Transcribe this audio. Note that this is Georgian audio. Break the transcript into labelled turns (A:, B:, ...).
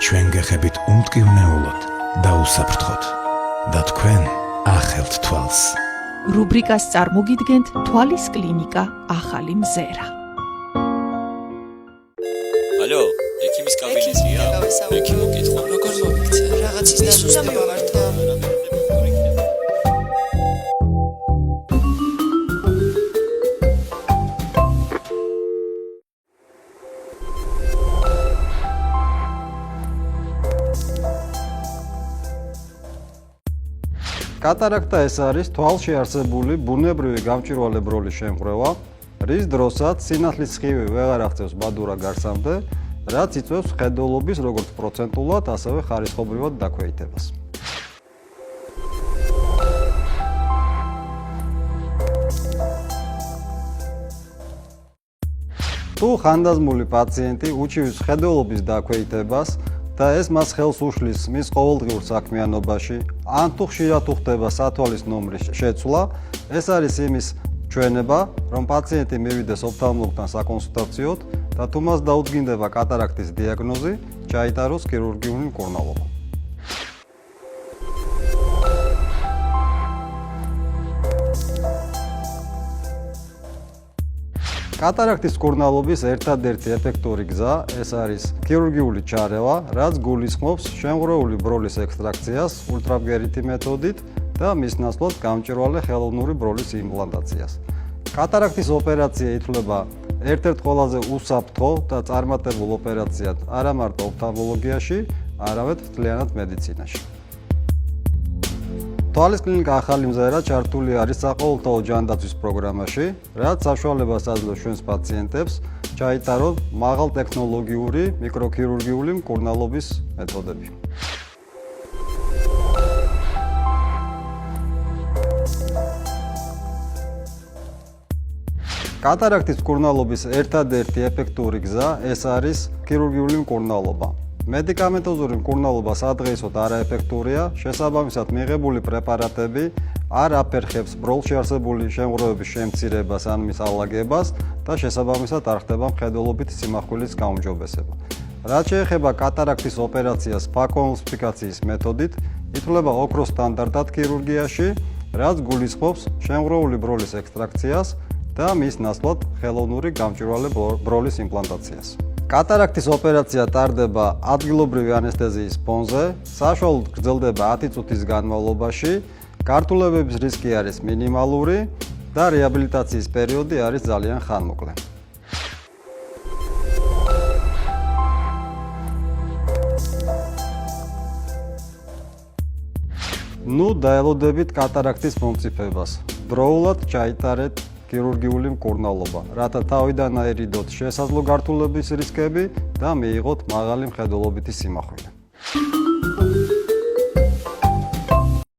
A: ჩვენ გეხებით უმტკივნეულოდ და უსაფრთხოდ და თქვენ ახელთ თვალს.
B: რუბრიკას წარმოგიდგენთ თვალის კლინიკა ახალი მზერა.
C: ალო, ექიმის კაბინეტია? ექიმო კითხვა, როგორ მოგიქცე?
D: რაღაცის დაზუსტება მართლა.
E: კატარაქტა ეს არის თვალში არსებული ბუნებრივი გამჭვირვალე ბროლის შემღვრევა, რის დროსაც სინათლის სხივი ვეღარ აღწევს ბადურა გარსამდე, რაც იწვევს ხედველობის როგორც პროცენტულად, ასევე ხარისხობრივად დაქვეითებას. თუ ხანდაზმული პაციენტი უჩივის ხედველობის დაქვეითებას და ეს მას ხელს უშლის მის ყოველდღიურ საქმიანობაში, ან თუ ხშირად უხდება სათვალის ნომრის შეცვლა, ეს არის იმის ჩვენება, რომ პაციენტი მივიდეს ოფთალმოლოგთან საკონსულტაციოდ და თუ მას დაუდგინდება კატარაქტის დიაგნოზი, ჩაიტაროს ქირურგიული მკურნალობა. კატარაქტის მკურნალობის ერთადერთი ეფექტური გზა ეს არის ქირურგიული ჩარევა, რაც გულისხმობს შემღვრეული ბროლის ექსტრაქციას ულტრაბგერითი მეთოდით და მის ნაცვლად გამჭვირვალე ხელოვნური ბროლის იმპლანტაციას. კატარაქტის ოპერაცია ითვლება ერთ-ერთ ყველაზე უსაფრთხო და წარმატებულ ოპერაციად არა მარტო ოფთალმოლოგიაში, არამედ მთლიანად მედიცინაში. თვალის კლინიკა ახალი მზერა ჩართული არის საყოველთაო ჯანდაცვის პროგრამაში, რაც საშუალებას აძლევს ჩვენს პაციენტებს ჩაიტარონ მაღალტექნოლოგიური მიკროქირურგიული მკურნალობის მეთოდები. კატარაქტის მკურნალობის ერთადერთი ეფექტური გზა ეს არის ქირურგიული მკურნალობა. მედიკამენტოზური მკურნალობა სადღეისოდ არაეფექტურია, შესაბამისად მიღებული პრეპარატები არ აფერხებს ბროლში არსებული შემღვრევების შემცირებას ან მის ალაგებას და შესაბამისად არ ხდება მხედველობითი სიმახვილის გაუმჯობესება. რაც შეეხება კატარაქტის ოპერაციას ფაკოემულსიფიკაციის მეთოდით, ითვლება ოქროს სტანდარტად ქირურგიაში, რაც გულისხმობს შემღვრეული ბროლის ექსტრაქციას და მის ნაცვლად ხელოვნური გამჭვირვალე ბროლის იმპლანტაციას. კატარაქტის ოპერაცია ტარდება ადგილობრივი ანესთეზიის ფონზე, საშუალოდ გრძელდება 10 წუთის განმავლობაში, გართულებების რისკი არის მინიმალური და რეაბილიტაციის პერიოდი არის ძალიან ხანმოკლე. ნუ დაელოდებით კატარაქტის მომწიფებას. დროულად ჩაიტარეთ ქირურგიული მკურნალობა, რათა თავიდან აერიდოთ შესაძლო გართულების რისკები და მიიღოთ მაღალი მხედველობითი სიმახვილი.